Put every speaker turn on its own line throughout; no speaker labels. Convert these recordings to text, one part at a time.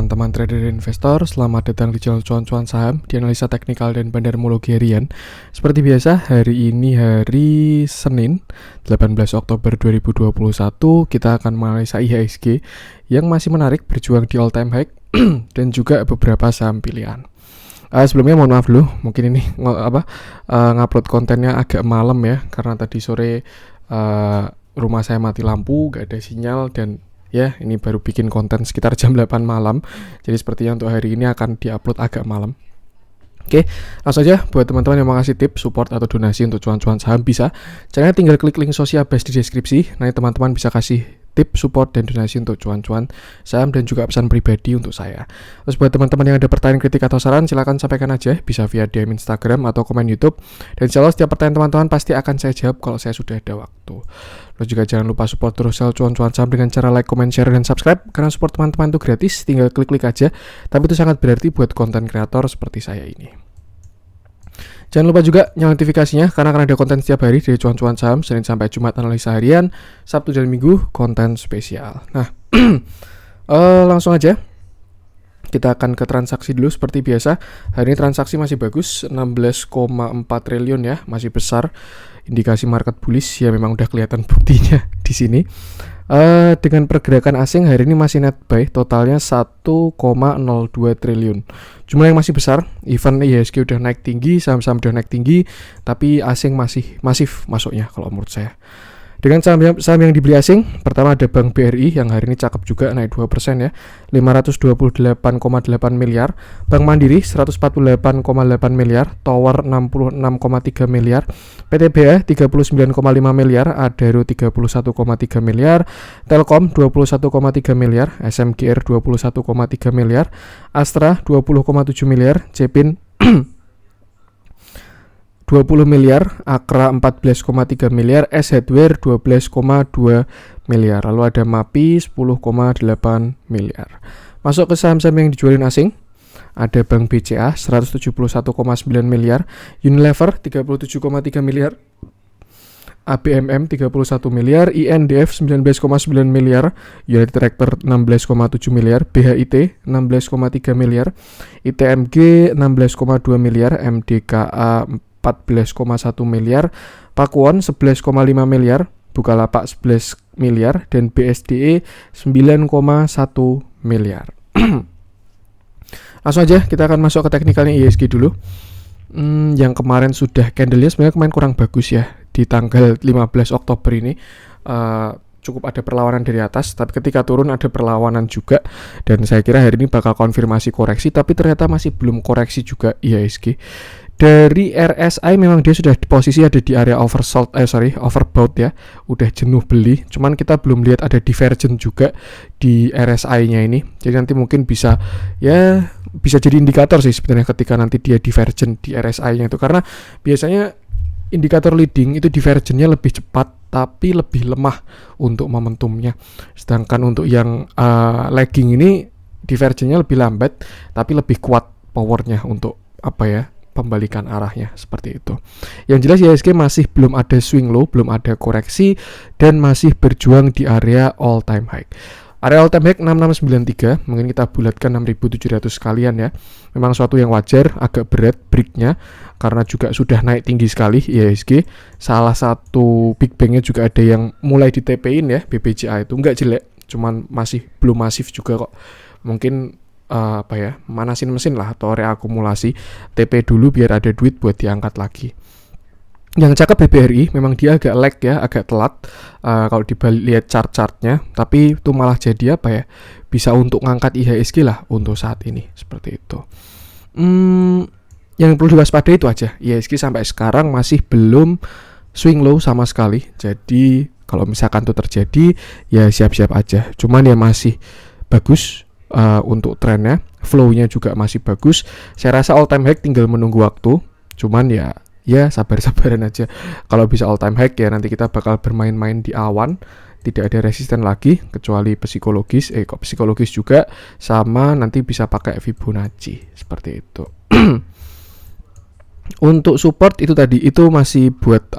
teman-teman trader dan investor, selamat datang di channel Cuan-Cuan Saham di analisa teknikal dan bandarmologi harian. Seperti biasa, hari ini hari Senin 18 Oktober 2021, kita akan menganalisa IHSG yang masih menarik berjuang di all time high dan juga beberapa saham pilihan. Sebelumnya mohon maaf dulu, mungkin ini ngupload kontennya agak malam ya, karena tadi sore rumah saya mati lampu, gak ada sinyal, dan ya ini baru bikin konten sekitar jam 8 malam. Jadi sepertinya untuk hari ini akan diupload agak malam. Oke, langsung aja buat teman-teman yang mau kasih tips, support, atau donasi untuk cuan-cuan saham bisa. Caranya tinggal klik link sosial base di deskripsi. Nanti teman-teman bisa kasih tips, support, dan donasi untuk cuan-cuan saham dan juga pesan pribadi untuk saya. Terus buat teman-teman yang ada pertanyaan, kritik, atau saran, silakan sampaikan aja, bisa via DM Instagram atau komen YouTube. Dan insya Allah setiap pertanyaan teman-teman pasti akan saya jawab kalau saya sudah ada waktu. Terus juga jangan lupa support terus cuan-cuan saham dengan cara like, comment, share, dan subscribe. Karena support teman-teman itu gratis, tinggal klik-klik aja. Tapi itu sangat berarti buat konten kreator seperti saya ini. Jangan lupa juga nyalain notifikasinya karena akan ada konten setiap hari dari cuan-cuan saham, Senin sampai Jumat analisa harian, Sabtu dan Minggu konten spesial. Nah, langsung aja kita akan ke transaksi dulu seperti biasa. Hari ini transaksi masih bagus, 16,4 triliun ya, masih besar. Indikasi market bullish ya, memang udah kelihatan buktinya di sini. Dengan pergerakan asing hari ini masih net buy, totalnya 1,02 triliun. Jumlah yang masih besar, even IHSG udah naik tinggi, saham-saham udah naik tinggi, tapi asing masih masif masuknya kalau menurut saya. Dengan saham yang dibeli asing, pertama ada Bank BRI yang hari ini cakep juga, naik 2% ya, 528,8 miliar. Bank Mandiri 148,8 miliar, Tower 66,3 miliar, PTBA 39,5 miliar, Adaro 31,3 miliar, Telkom 21,3 miliar, SMGR 21,3 miliar, Astra 20,7 miliar, Cepin 20 miliar, Akra 14,3 miliar, S Hardware 12,2 miliar. Lalu ada MAPI 10,8 miliar. Masuk ke saham-saham yang dijualin asing. Ada Bank BCA 171,9 miliar, Unilever 37,3 miliar, ABMM 31 miliar, INDF 19,9 miliar, United Tractor 16,7 miliar, BHIT 16,3 miliar, ITMG 16,2 miliar, MDKA 14,1 miliar, Pakuwon 11,5 miliar, Bukalapak 11 miliar, dan BSDE 9,1 miliar. Langsung aja kita akan masuk ke teknikalnya IHSG dulu. Yang kemarin sudah candle-nya sebenarnya kemarin kurang bagus ya. Di tanggal 15 Oktober ini cukup ada perlawanan dari atas, tapi ketika turun ada perlawanan juga, dan saya kira hari ini bakal konfirmasi koreksi, tapi ternyata masih belum koreksi juga IHSG. Dari RSI memang dia sudah di posisi ada di area overbought ya, udah jenuh beli, cuman kita belum lihat ada divergent juga di RSI-nya ini. Jadi nanti mungkin bisa jadi indikator sih sebenarnya ketika nanti dia divergent di RSI-nya itu, karena biasanya indikator leading itu divergentnya lebih cepat tapi lebih lemah untuk momentumnya. Sedangkan untuk yang lagging ini divergentnya lebih lambat tapi lebih kuat powernya untuk pembalikan arahnya seperti itu. Yang jelas IHSG masih belum ada swing low, belum ada koreksi, dan masih berjuang di area all time high. Area all time high 6693, mungkin kita bulatkan 6700 sekalian ya. Memang suatu yang wajar, agak berat breaknya karena juga sudah naik tinggi sekali IHSG. Salah satu big bangnya juga ada yang mulai di TP-in ya, BBCA itu nggak jelek, cuman masih belum masif juga kok. Mungkin manasin mesin lah atau reakumulasi TP dulu biar ada duit buat diangkat lagi. Yang cakep BBRI memang dia agak lag ya, agak telat kalau dilihat chart-chartnya, tapi itu malah jadi bisa untuk ngangkat IHSG lah untuk saat ini seperti itu. Yang perlu diwaspadai itu aja, IHSG sampai sekarang masih belum swing low sama sekali. Jadi kalau misalkan itu terjadi ya siap-siap aja. Cuman ya masih bagus untuk trennya, flow-nya juga masih bagus. Saya rasa all time high tinggal menunggu waktu. Cuman ya sabar-sabaran aja. Kalau bisa all time high ya nanti kita bakal bermain-main di awan, tidak ada resisten lagi kecuali psikologis juga, sama nanti bisa pakai Fibonacci seperti itu. Untuk support itu tadi itu masih buat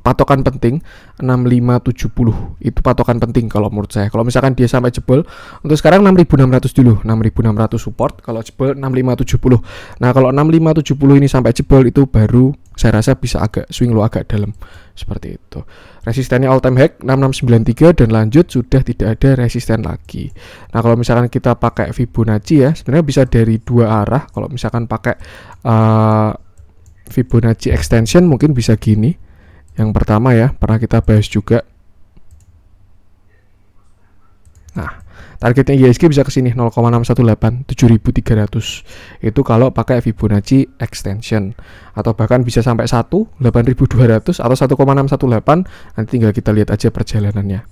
patokan penting 6570 itu patokan penting kalau menurut saya. Kalau misalkan dia sampai jebol, untuk sekarang 6600 dulu, 6600 support, kalau jebol 6570. Nah kalau 6570 ini sampai jebol itu baru saya rasa bisa agak swing low agak dalam seperti itu. Resistennya all time high 6693 dan lanjut sudah tidak ada resisten lagi. Nah kalau misalkan kita pakai Fibonacci ya, sebenarnya bisa dari dua arah. Kalau misalkan pakai Fibonacci extension mungkin bisa gini. Yang pertama ya, pernah kita bahas juga. Nah, targetnya IHSG bisa ke sini 0,618 7300. Itu kalau pakai Fibonacci extension. Atau bahkan bisa sampai 8200 atau 1,618. Nanti tinggal kita lihat aja perjalanannya.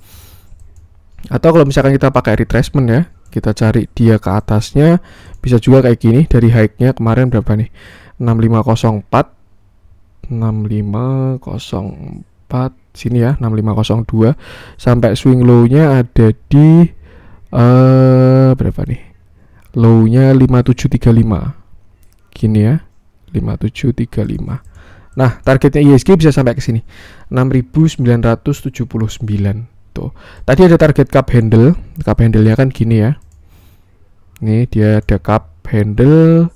Atau kalau misalkan kita pakai retracement ya, kita cari dia ke atasnya, bisa juga kayak gini. Dari high-nya kemarin berapa nih? 6504 sini ya, 6502 sampai swing low-nya ada di berapa nih? Low-nya 5735. Gini ya, 5735. Nah, targetnya IHSG bisa sampai ke sini 6979. Tuh. Tadi ada target cup handle. Cup handle-nya kan gini ya. Nih, dia ada cup handle.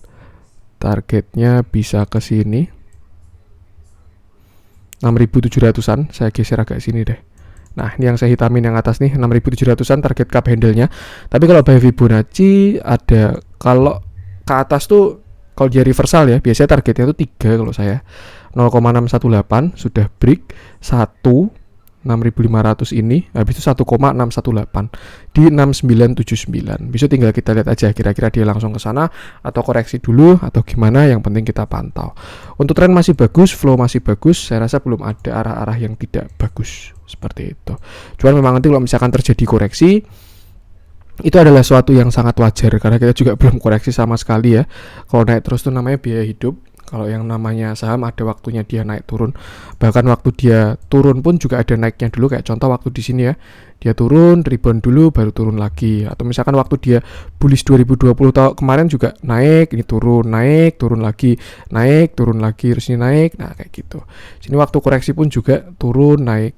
Targetnya bisa ke sini 6700-an, saya geser agak sini deh. Nah, ini yang saya hitamin yang atas nih, 6700-an target cup handle-nya. Tapi kalau by Fibonacci ada, kalau ke atas tuh kalau dia reversal ya, biasanya targetnya tuh 3 kalau saya. 0,618 sudah break 6500 ini, habis itu 1,618 di 6979. Bisa tinggal kita lihat aja kira-kira dia langsung ke sana atau koreksi dulu atau gimana, yang penting kita pantau. Untuk tren masih bagus, flow masih bagus, saya rasa belum ada arah-arah yang tidak bagus seperti itu. Cuman memang nanti kalau misalkan terjadi koreksi, itu adalah suatu yang sangat wajar karena kita juga belum koreksi sama sekali ya. Kalau naik terus tuh namanya biaya hidup. Kalau yang namanya saham ada waktunya dia naik turun. Bahkan waktu dia turun pun juga ada naiknya dulu, kayak contoh waktu di sini ya. Dia turun, rebound dulu baru turun lagi. Atau misalkan waktu dia bullish 2020 tahun kemarin juga naik, ini turun lagi, naik, turun lagi, terus ini naik. Nah, kayak gitu. Sini waktu koreksi pun juga turun, naik.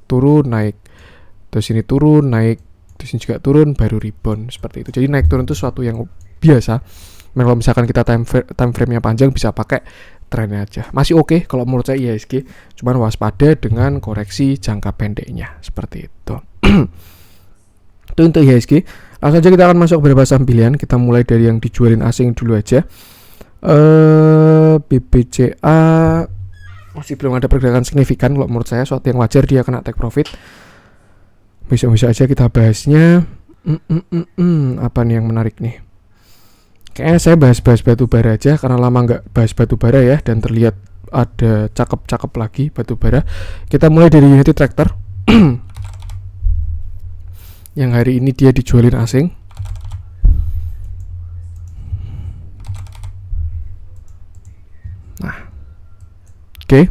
Terus ini turun, naik, terus ini juga turun baru rebound seperti itu. Jadi naik turun itu suatu yang biasa. Kalau misalkan kita time frame-nya panjang bisa pakai trennya aja. Masih oke kalau menurut saya IHSG, cuman waspada dengan koreksi jangka pendeknya seperti itu. Itu untuk IHSG. Langsung aja kita akan masuk beberapa saham pilihan. Kita mulai dari yang dijualin asing dulu aja. BBCA masih belum ada pergerakan signifikan kalau menurut saya, suatu yang wajar dia kena take profit. Bisa-bisa aja kita bahasnya. Apa nih yang menarik nih? Kayaknya saya bahas batu bara aja karena lama nggak bahas batu bara ya, dan terlihat ada cakep-cakep lagi batu bara. Kita mulai dari United Tractor yang hari ini dia dijualin asing. Nah, oke.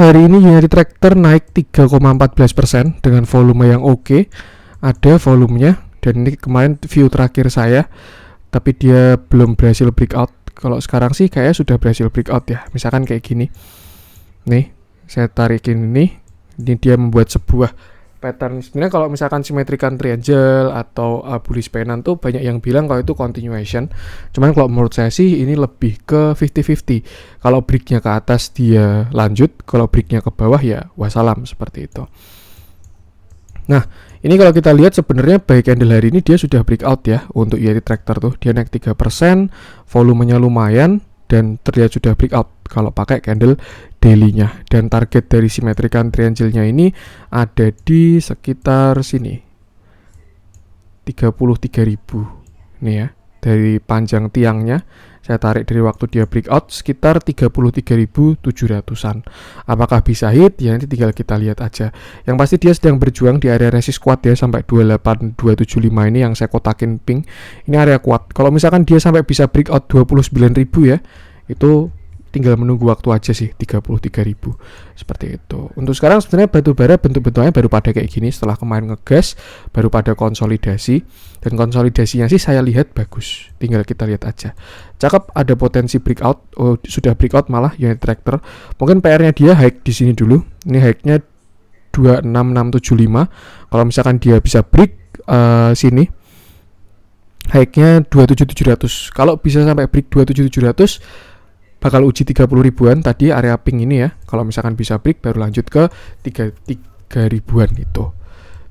Hari ini United Tractor naik 3,14% dengan volume yang oke. Ada volumenya, dan ini kemarin view terakhir saya, tapi dia belum berhasil breakout. Kalau sekarang sih kayaknya sudah berhasil breakout ya. Misalkan kayak gini. Nih, saya tarikin ini dia membuat sebuah pattern. Sebenarnya kalau misalkan symmetrical triangle atau bullish pennant tuh banyak yang bilang kalau itu continuation. Cuman kalau menurut saya sih ini lebih ke 50-50. Kalau breaknya ke atas dia lanjut, kalau breaknya ke bawah ya wassalam seperti itu. Nah, ini kalau kita lihat sebenarnya baik candle hari ini dia sudah breakout ya untuk United Tractor tuh. Dia naik 3%, volumenya lumayan dan terlihat sudah breakout kalau pakai candle daily-nya. Dan target dari symmetrical triangle-nya ini ada di sekitar sini. 33.000. Nih ya, dari panjang tiangnya saya tarik dari waktu dia breakout sekitar 33.700-an. Apakah bisa hit? Ya nanti tinggal kita lihat aja. Yang pasti dia sedang berjuang di area resist kuat ya, sampai 28275 ini yang saya kotakin pink. Ini area kuat. Kalau misalkan dia sampai bisa breakout 29.000 ya, itu tinggal menunggu waktu aja sih 33.000 seperti itu. Untuk sekarang sebenarnya batu bara bentuk-bentuknya baru pada kayak gini setelah kemarin ngegas, baru pada konsolidasi, dan konsolidasinya sih saya lihat bagus. Tinggal kita lihat aja. Cakep, ada potensi breakout. Oh, sudah breakout malah unit tractor. Mungkin PR-nya dia high di sini dulu. Ini high-nya 26675. Kalau misalkan dia bisa break sini high-nya 27700. Kalau bisa sampai break 27700 bakal uji 30 ribuan tadi area pink ini ya. Kalau misalkan bisa break baru lanjut ke 3 ribuan itu.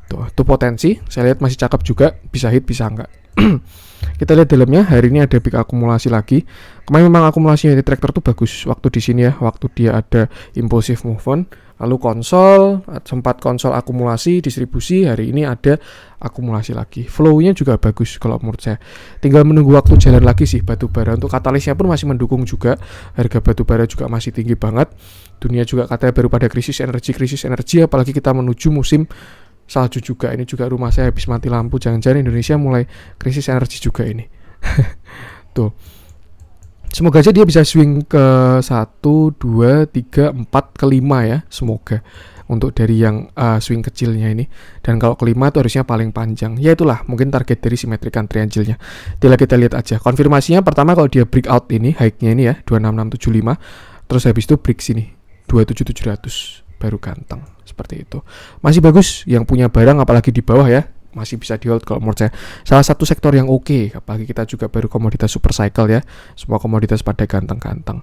Tuh potensi, saya lihat masih cakep juga, bisa hit bisa enggak. Kita lihat dalamnya, hari ini ada big akumulasi lagi. Kemarin memang akumulasi unit tractor tuh bagus waktu di sini ya, waktu dia ada impulsive move on, lalu sempat konsol akumulasi, distribusi, hari ini ada akumulasi lagi. Flow-nya juga bagus kalau menurut saya. Tinggal menunggu waktu jalan lagi sih batu bara. Untuk katalisnya pun masih mendukung juga. Harga batu bara juga masih tinggi banget. Dunia juga katanya baru pada krisis energi, apalagi kita menuju musim salju juga. Ini juga rumah saya habis mati lampu. Jangan-jangan Indonesia mulai krisis energi juga ini. Tuh. Semoga aja dia bisa swing ke 1, 2, 3, 4, ke 5 ya. Semoga untuk dari yang swing kecilnya ini. Dan kalau kelima itu harusnya paling panjang. Ya itulah mungkin target dari simetrikan triangle-nya. Kita lihat aja. Konfirmasinya pertama kalau dia breakout ini, high-nya ini ya 26675. Terus habis itu break sini 27700 baru ganteng. Seperti itu. Masih bagus yang punya barang apalagi di bawah ya. Masih bisa di hold kalau menurut saya. Salah satu sektor yang oke, apalagi kita juga baru komoditas super cycle ya. Semua komoditas pada ganteng-ganteng.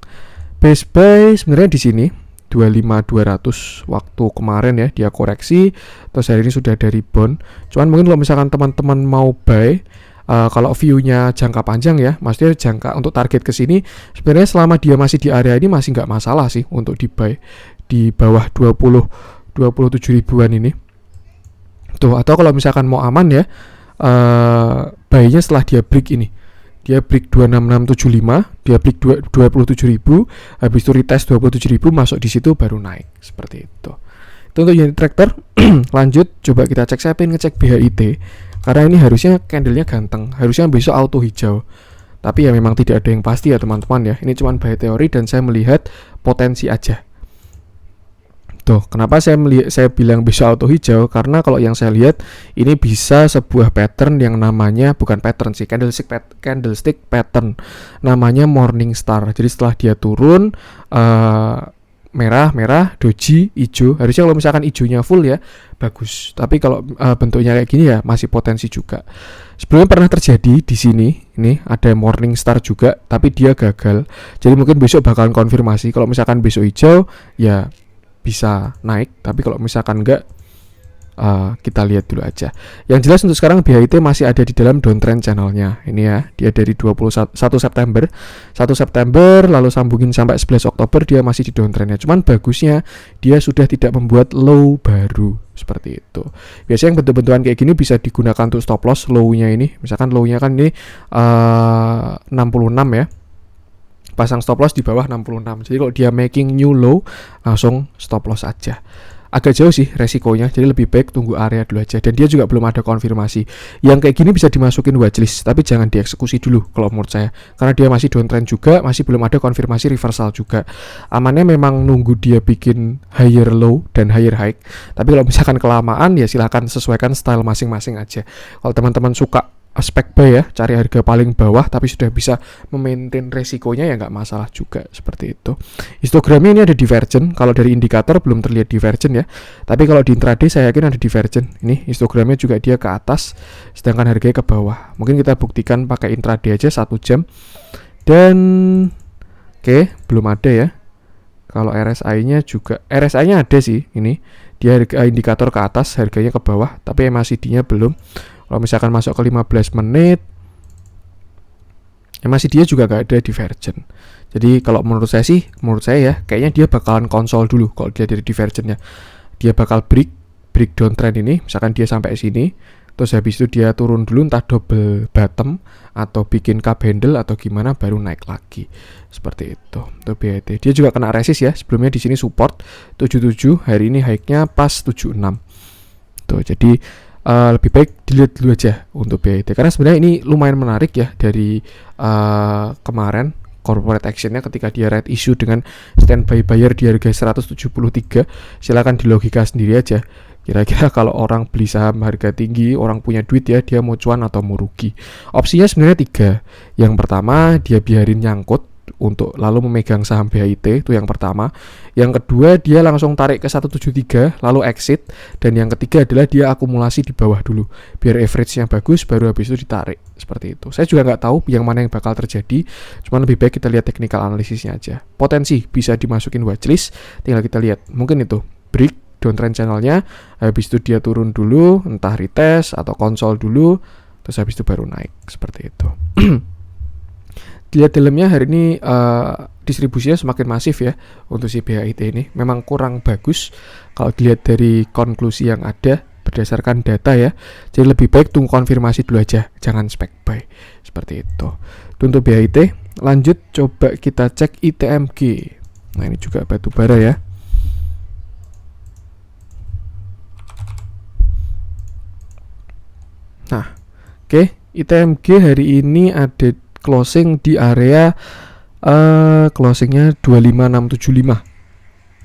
Base buy sebenarnya di sini 25200 waktu kemarin ya dia koreksi, terus hari ini sudah ada rebound. Cuman mungkin kalau misalkan teman-teman mau buy kalau view-nya jangka panjang ya, maksudnya jangka untuk target ke sini, sebenarnya selama dia masih di area ini masih nggak masalah sih untuk di buy di bawah 27 ribuan ini. Tuh, atau kalau misalkan mau aman ya, buy-nya setelah dia break ini. Dia break 26675, dia break 27.000, habis itu retest 27.000, masuk di situ baru naik seperti itu. Itu untuk unit tractor. Lanjut, coba kita cek. Saya pengen ngecek BHIT karena ini harusnya candle-nya ganteng, harusnya besok auto hijau. Tapi ya memang tidak ada yang pasti ya teman-teman ya. Ini cuma by teori dan saya melihat potensi aja. Tuh, kenapa saya bilang bisa auto hijau? Karena kalau yang saya lihat ini bisa sebuah pattern yang namanya bukan pattern sih, candlestick pattern. Namanya morning star. Jadi setelah dia turun merah, doji, hijau. Harusnya kalau misalkan hijaunya full ya bagus. Tapi kalau bentuknya kayak gini ya masih potensi juga. Sebelumnya pernah terjadi di sini, ini ada morning star juga, tapi dia gagal. Jadi mungkin besok bakalan konfirmasi. Kalau misalkan besok hijau, ya bisa naik, tapi kalau misalkan enggak kita lihat dulu aja. Yang jelas untuk sekarang BHIT masih ada di dalam downtrend channelnya. Ini ya, dia dari 21 September lalu sambungin sampai 11 Oktober dia masih di downtrendnya. Cuman bagusnya dia sudah tidak membuat low baru seperti itu. Biasanya yang bentuk-bentukan kayak gini bisa digunakan untuk stop loss low-nya ini. Misalkan low-nya kan ini 66 ya. Pasang stop loss di bawah 66. Jadi kalau dia making new low, langsung stop loss aja. Agak jauh sih resikonya, jadi lebih baik tunggu area dulu aja. Dan dia juga belum ada konfirmasi. Yang kayak gini bisa dimasukin watchlist, tapi jangan dieksekusi dulu kalau menurut saya. Karena dia masih downtrend juga, masih belum ada konfirmasi reversal juga. Amannya memang nunggu dia bikin higher low dan higher high. Tapi kalau misalkan kelamaan ya silahkan sesuaikan style masing-masing aja. Kalau teman-teman suka aspek buy ya, cari harga paling bawah tapi sudah bisa memaintain resikonya ya nggak masalah juga seperti itu. Histogramnya ini ada divergent, kalau dari indikator belum terlihat divergent ya, tapi kalau di intraday saya yakin ada divergent. Ini histogramnya juga dia ke atas, sedangkan harganya ke bawah. Mungkin kita buktikan pakai intraday aja 1 jam. Dan oke, belum ada ya. Kalau RSI-nya juga, RSI-nya ada sih ini. Dia indikator ke atas, harganya ke bawah, tapi MACD-nya belum. Kalau misalkan masuk ke 15 menit, masih dia juga gak ada divergent. Jadi kalau menurut saya ya, kayaknya dia bakalan konsol dulu kalau dia dari divergentnya. Dia bakal break downtrend ini, misalkan dia sampai sini, terus habis itu dia turun dulu entah double bottom atau bikin cup handle atau gimana baru naik lagi. Seperti itu. Untuk BHT. Dia juga kena resist ya. Sebelumnya di sini support 77, hari ini high-nya pas 76. Tuh, jadi lebih baik dilihat dulu aja untuk BHT karena sebenarnya ini lumayan menarik ya dari kemarin corporate actionnya ketika dia right issue dengan standby buyer di harga 173. Silakan dilogika sendiri aja. Kira-kira kalau orang beli saham harga tinggi, orang punya duit ya, dia mau cuan atau mau rugi. Opsinya sebenarnya 3. Yang pertama, dia biarin nyangkut untuk lalu memegang saham BHIT, itu yang pertama. Yang kedua, dia langsung tarik ke 173 lalu exit. Dan yang ketiga adalah dia akumulasi di bawah dulu biar average-nya bagus, baru habis itu ditarik. Seperti itu. Saya juga nggak tahu yang mana yang bakal terjadi, cuman lebih baik kita lihat technical analisisnya aja. Potensi bisa dimasukin watchlist, tinggal kita lihat. Mungkin itu break downtrend channelnya, habis itu dia turun dulu, entah retest atau konsol dulu, terus habis itu baru naik. Seperti itu. Dilihat dalamnya hari ini distribusinya semakin masif ya untuk si BHIT ini. Memang kurang bagus kalau dilihat dari konklusi yang ada berdasarkan data ya. Jadi lebih baik tunggu konfirmasi dulu aja, jangan spek buy. Seperti itu. Untuk BHIT, lanjut coba kita cek ITMG. Nah ini juga batu bara ya. Nah, oke, ITMG hari ini ada closing di area closingnya 25675.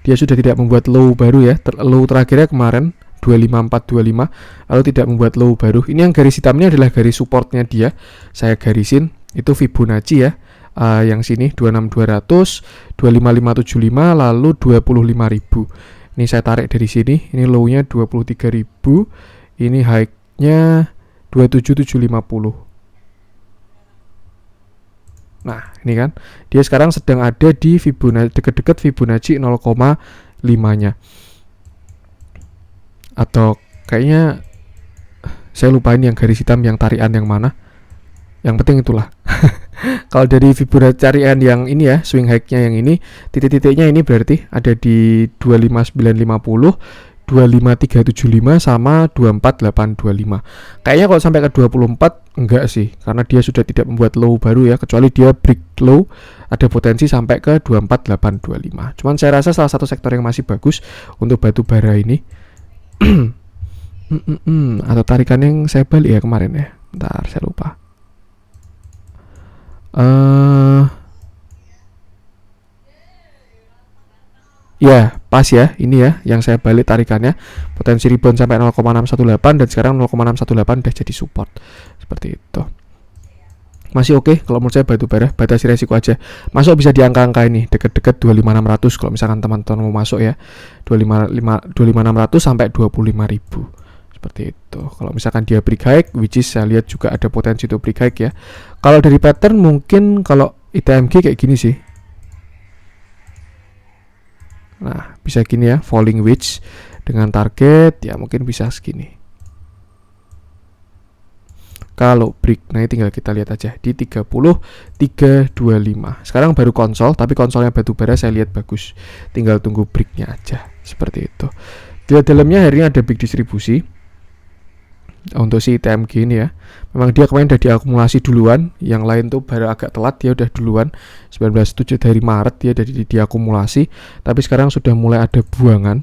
Dia sudah tidak membuat low baru ya. Low terakhirnya kemarin 25425, lalu tidak membuat low baru. Ini yang garis hitamnya adalah garis supportnya dia. Saya garisin itu Fibonacci ya. Yang sini 26200, 25575, lalu 25000. Ini saya tarik dari sini. Ini low-nya 23000. Ini high-nya 27750. Nah, ini kan dia sekarang sedang ada di Fibonacci, dekat-dekat Fibonacci 0,5-nya. Atau kayaknya saya lupain yang garis hitam yang tarian yang mana. Yang penting itulah. Kalau dari Fibonacci tarian yang ini ya, swing high-nya yang ini, titik-titiknya ini berarti ada di 25950, 25375 sama 24825. Kayaknya kalau sampai ke 24 enggak sih, karena dia sudah tidak membuat low baru ya, kecuali dia break low, ada potensi sampai ke 24825. Cuman saya rasa salah satu sektor yang masih bagus untuk batu bara ini. Atau tarikan yang saya balik ya kemarin ya. Bentar, saya lupa. Ya, pas ya, ini ya yang saya balik tarikannya. Potensi rebound sampai 0,618 dan sekarang 0,618 udah jadi support. Seperti itu. Masih oke kalau menurut saya batu bara, batasi resiko aja. Masuk bisa di angka-angka ini, dekat-dekat 25600 kalau misalkan teman-teman mau masuk ya. 25600 sampai 25000. Seperti itu. Kalau misalkan dia break high, which is saya lihat juga ada potensi untuk break high ya. Kalau dari pattern mungkin kalau ITMG kayak gini sih. Nah, bisa gini ya, falling wedge dengan target ya mungkin bisa segini. Kalau break, nah tinggal kita lihat aja di 30325. Sekarang baru konsol, tapi konsolnya batu bara saya lihat bagus. Tinggal tunggu breaknya aja, seperti itu. Di dalamnya hari ini ada big distribusi untuk si ITMG ini ya. Memang dia kemarin udah diakumulasi duluan, yang lain tuh baru agak telat, dia udah duluan 19 dari Maret dia udah diakumulasi, tapi sekarang sudah mulai ada buangan.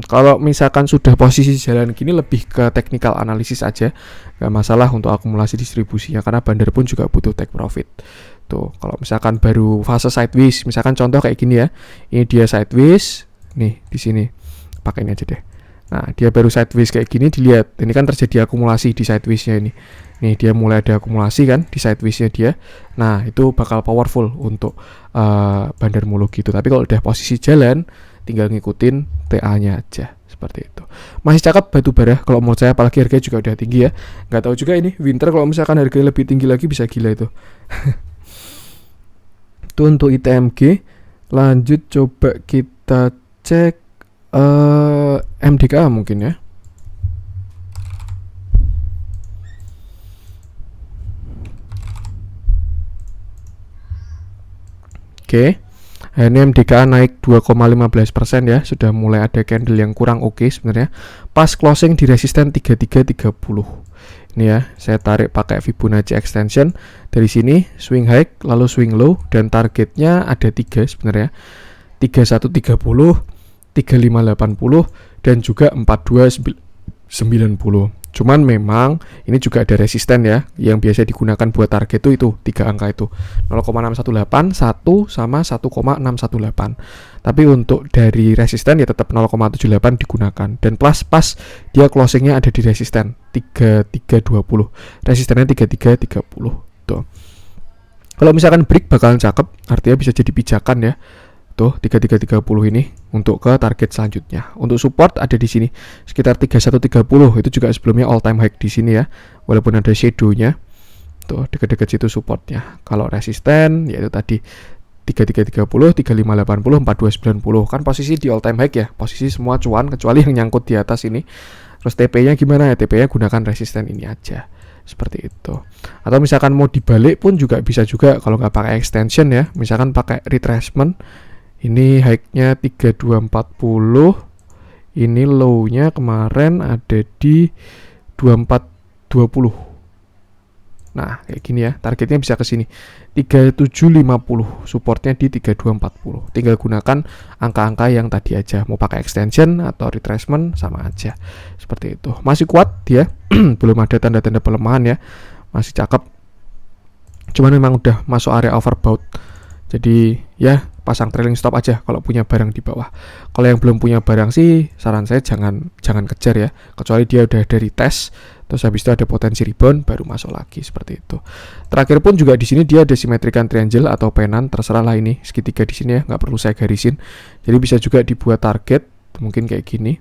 Kalau misalkan sudah posisi jalan gini lebih ke technical analysis aja, gak masalah untuk akumulasi distribusinya karena bandar pun juga butuh take profit. Tuh, kalau misalkan baru fase sideways, misalkan contoh kayak gini ya, ini dia sideways, nih di sini, pakai ini aja deh. Nah, dia baru sideways kayak gini, dilihat, ini kan terjadi akumulasi di sidewaysnya ini. Nih dia mulai ada akumulasi kan di sidewaysnya dia. Nah, itu bakal powerful untuk bandar mulu gitu. Tapi kalau udah posisi jalan, tinggal ngikutin TA-nya aja seperti itu. Masih cakep batu bara kalau menurut saya, apalagi harganya juga udah tinggi ya. Nggak tahu juga ini winter kalau misalkan harganya lebih tinggi lagi bisa gila itu. Itu untuk ITMG. Lanjut coba kita cek MDKA mungkin ya. Oke. Ini MDKA naik 2,15% ya, sudah mulai ada candle yang kurang oke sebenarnya. Pas closing di resisten 3330. Ini ya, saya tarik pakai Fibonacci extension dari sini, swing high lalu swing low dan targetnya ada 3 sebenarnya. 3130, 3580 dan juga 4290. Cuman memang ini juga ada resisten ya, yang biasa digunakan buat target itu 3 angka itu 0,618, 1 sama 1,618. Tapi untuk dari resisten ya tetap 0,78 digunakan. Dan plus pas dia closingnya ada di resisten 3320, resistennya 3330 tuh. Kalau misalkan break bakalan cakep, artinya bisa jadi pijakan ya. Tuh 3330 ini untuk ke target selanjutnya. Untuk support ada di sini sekitar 3130, itu juga sebelumnya all time high di sini ya. Walaupun ada shadow-nya. Tuh dekat-dekat situ supportnya. Kalau resisten yaitu tadi 3330, 3580, 4290. Kan posisi di all time high ya. Posisi semua cuan kecuali yang nyangkut di atas ini. Terus TP-nya gimana ya? TP-nya gunakan resisten ini aja. Seperti itu. Atau misalkan mau dibalik pun juga bisa juga kalau nggak pakai extension ya. Misalkan pakai retracement. Ini high-nya 3240. Ini low-nya kemarin ada di 2420. Nah, kayak gini ya. Targetnya bisa ke sini. 3750. Supportnya di 3240. Tinggal gunakan angka-angka yang tadi aja. Mau pakai extension atau retracement sama aja. Seperti itu. Masih kuat dia. Belum ada tanda-tanda pelemahan ya. Masih cakep. Cuman memang udah masuk area overbought. Jadi ya pasang trailing stop aja kalau punya barang di bawah. Kalau yang belum punya barang sih saran saya jangan kejar ya. Kecuali dia udah dari tes, terus habis itu ada potensi rebound baru masuk lagi seperti itu. Terakhir pun juga di sini dia ada simetrikan triangle atau pennant, terserah lah ini segitiga di sini ya, nggak perlu saya garisin. Jadi bisa juga dibuat target mungkin kayak gini.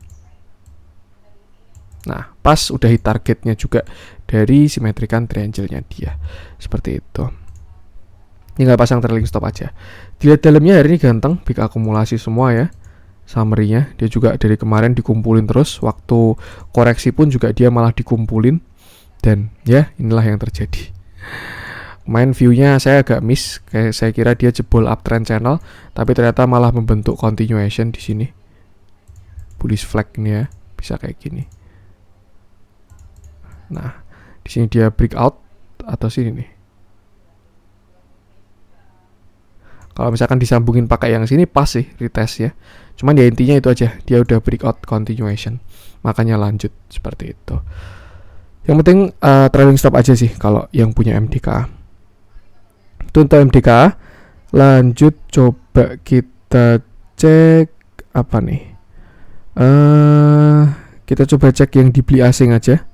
Nah, pas udah hit targetnya juga dari simetrikan triangle-nya dia. Seperti itu. Tinggal pasang trailing stop aja. Dilihat dalamnya hari ini ganteng, big akumulasi semua ya. Summary-nya dia juga dari kemarin dikumpulin terus, waktu koreksi pun juga dia malah dikumpulin. Dan ya inilah yang terjadi. Main view-nya saya agak miss, kayak saya kira dia jebol uptrend channel, tapi ternyata malah membentuk continuation di sini. Bullish flag ini ya, bisa kayak gini. Nah, di sini dia breakout atau sini nih. Kalau misalkan disambungin pakai yang sini pas sih retest ya. Cuman ya intinya itu aja, dia udah breakout continuation. Makanya lanjut seperti itu. Yang penting trailing stop aja sih kalau yang punya MDKA. Itu untuk MDKA. Lanjut coba kita cek apa nih? Kita coba cek yang dibeli asing aja.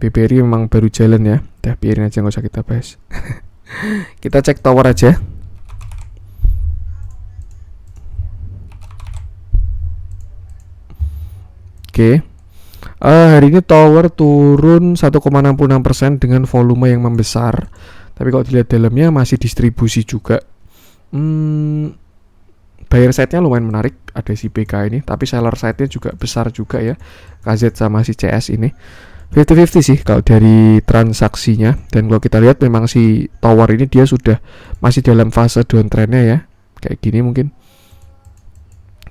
BBRI memang baru jalan ya. Udah biarin aja, nggak usah kita bahas. Kita cek tower aja. Oke. Hari ini tower turun 1,66% dengan volume yang membesar. Tapi kalau dilihat dalamnya masih distribusi juga. Buyer side-nya lumayan menarik, ada si BK ini, tapi seller side-nya juga besar juga ya. KZ sama si CS ini 50-50 sih kalau dari transaksinya. Dan kalau kita lihat memang si tower ini dia sudah masih dalam fase downtrend-nya ya. Kayak gini mungkin.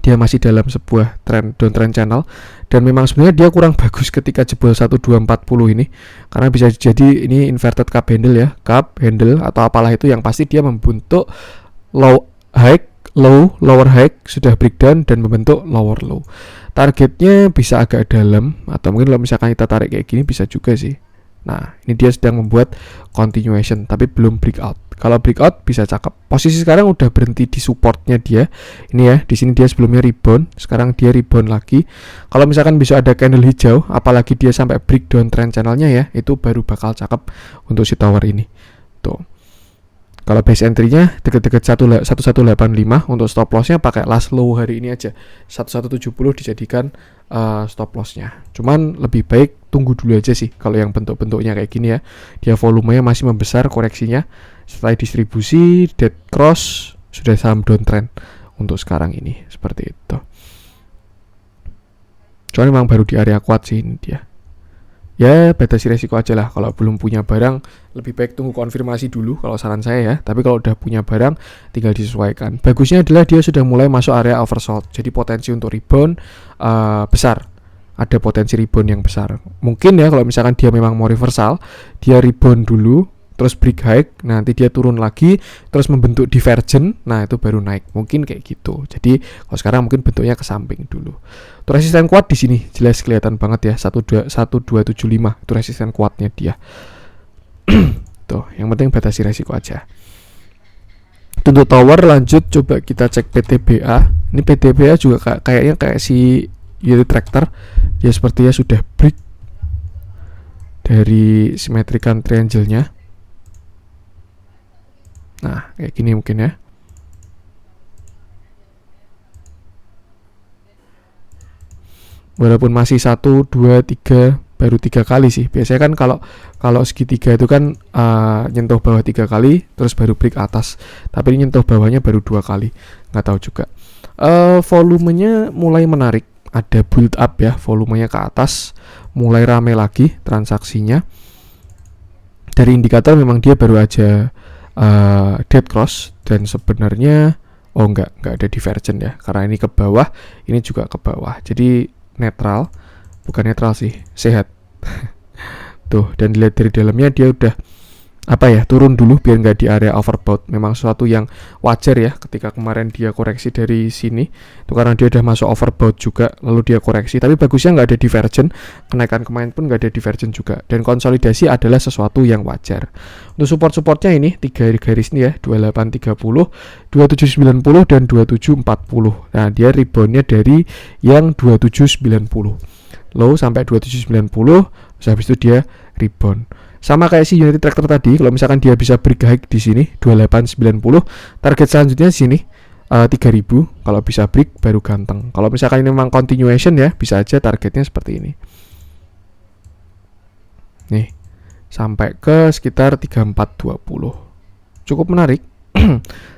Dia masih dalam sebuah downtrend channel. Dan memang sebenarnya dia kurang bagus ketika jebol 1240 ini. Karena bisa jadi ini inverted cup handle ya. Cup handle atau apalah itu, yang pasti dia membentuk low high, low, lower high sudah breakdown dan membentuk lower low. Targetnya bisa agak dalam, atau mungkin kalau misalkan kita tarik kayak gini bisa juga sih. Nah, ini dia sedang membuat continuation tapi belum breakout. Kalau breakout bisa cakep. Posisi sekarang udah berhenti di supportnya dia. Ini ya, di sini dia sebelumnya rebound, sekarang dia rebound lagi. Kalau misalkan bisa ada candle hijau, apalagi dia sampai breakdown trend channelnya ya, itu baru bakal cakep untuk si tower ini. Tuh. Kalau base entry-nya deket-deket 1185, untuk stop loss-nya pakai last low hari ini aja. 1170 dijadikan stop loss-nya. Cuman lebih baik tunggu dulu aja sih kalau yang bentuk-bentuknya kayak gini ya. Dia volumenya masih membesar koreksinya. Setelah distribusi, dead cross, sudah saham downtrend untuk sekarang ini. Seperti itu. Cuman memang baru di area kuat sih ini dia. Ya batasi resiko aja lah. Kalau belum punya barang lebih baik tunggu konfirmasi dulu kalau saran saya ya. Tapi kalau udah punya barang tinggal disesuaikan. Bagusnya adalah dia sudah mulai masuk area oversold. Jadi potensi untuk rebound besar. Ada potensi rebound yang besar. Mungkin ya kalau misalkan dia memang mau reversal, dia rebound dulu, terus break high, nanti dia turun lagi, terus membentuk divergen, nah itu baru naik, mungkin kayak gitu. Jadi kalau sekarang mungkin bentuknya ke samping dulu. Tuh resisten kuat di sini jelas kelihatan banget ya, 1275 itu resisten kuatnya dia. Tuh, yang penting batasi resiko aja. Untuk tower lanjut, coba kita cek PTBA. Ini PTBA juga kayaknya kayak si Yuri Tractor, dia sepertinya sudah break dari symmetrical triangle-nya. Nah, kayak gini mungkin ya. Walaupun masih 1, 2, 3, baru 3 kali sih. Biasanya kan kalau segitiga itu kan nyentuh bawah 3 kali, terus baru break atas. Tapi ini nyentuh bawahnya baru 2 kali. Nggak tahu juga. Volumenya mulai menarik. Ada build up ya, volumenya ke atas, mulai rame lagi transaksinya. Dari indikator memang dia baru aja dead cross, dan sebenarnya enggak ada divergent ya, karena ini ke bawah, ini juga ke bawah. Jadi netral, bukan netral sih, sehat. Tuh, dan dilihat dari dalamnya dia udah turun dulu biar nggak di area overbought. Memang sesuatu yang wajar ya ketika kemarin dia koreksi dari sini itu karena dia udah masuk overbought juga, lalu dia koreksi, tapi bagusnya nggak ada divergent. Kenaikan kemarin pun nggak ada divergent juga, dan konsolidasi adalah sesuatu yang wajar. Untuk supportnya ini 3 garis ini ya, 2830, 2790 dan 2740. Nah, dia reboundnya dari yang 2790 low sampai 2790, terus habis itu dia rebound. Sama kayak si Unity Tractor tadi, kalau misalkan dia bisa break high di sini 2890, target selanjutnya di sini 3000. Kalau bisa break baru ganteng. Kalau misalkan ini memang continuation ya, bisa aja targetnya seperti ini. Nih, sampai ke sekitar 3420. Cukup menarik.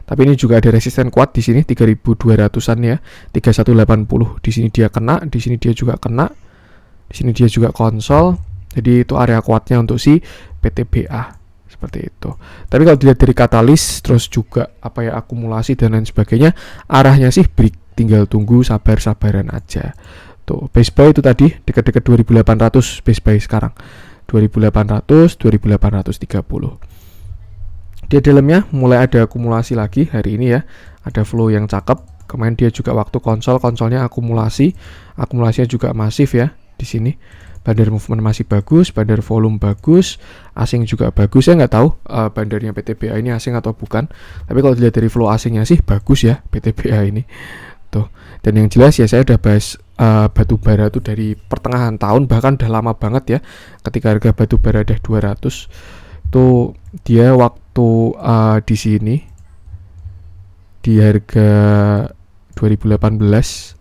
Tapi ini juga ada resisten kuat di sini 3200-an ya, 3180. Di sini dia kena, di sini dia juga kena. Di sini dia juga konsol. Jadi itu area kuatnya untuk si PTBA seperti itu. Tapi kalau dilihat dari katalis, terus juga akumulasi dan lain sebagainya, arahnya sih break, tinggal tunggu sabar-sabaran aja. Tuh, base buy itu tadi dekat-dekat 2800 base buy sekarang. 2800, 2830. Di dalamnya mulai ada akumulasi lagi hari ini ya. Ada flow yang cakep. Kemarin dia juga waktu konsolnya akumulasinya juga masif ya di sini. Bandar movement masih bagus, bandar volume bagus, asing juga bagus. Saya nggak tahu bandarnya PTBA ini asing atau bukan. Tapi kalau dilihat dari flow asingnya sih bagus ya PTBA ini. Tuh. Dan yang jelas ya, saya udah bahas batu bara tuh dari pertengahan tahun, bahkan udah lama banget ya. Ketika harga batu bara udah 200, tuh dia waktu di sini di harga 2018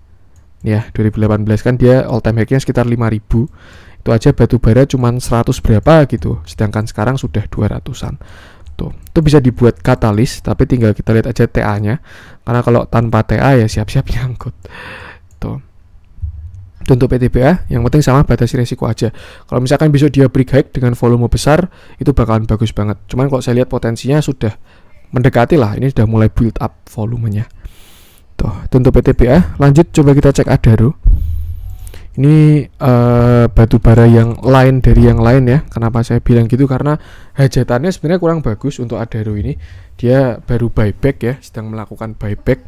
ya, 2018 kan dia all time high-nya sekitar 5000. Itu aja batu bara cuman 100 berapa gitu, sedangkan sekarang sudah 200-an. Tuh, itu bisa dibuat katalis, tapi tinggal kita lihat aja TA-nya. Karena kalau tanpa TA ya siap-siap nyangkut. Tuh. Untuk PTBA yang penting sama batasi resiko aja. Kalau misalkan besok dia break high dengan volume besar, itu bakalan bagus banget. Cuman kalau saya lihat potensinya sudah mendekati lah, ini sudah mulai build up volumenya. Tuh, untuk PTBA. Lanjut coba kita cek Adaro. Ini batu bara yang lain dari yang lain ya. Kenapa saya bilang gitu? Karena hajatannya sebenarnya kurang bagus untuk Adaro ini. Dia baru buyback ya, sedang melakukan buyback.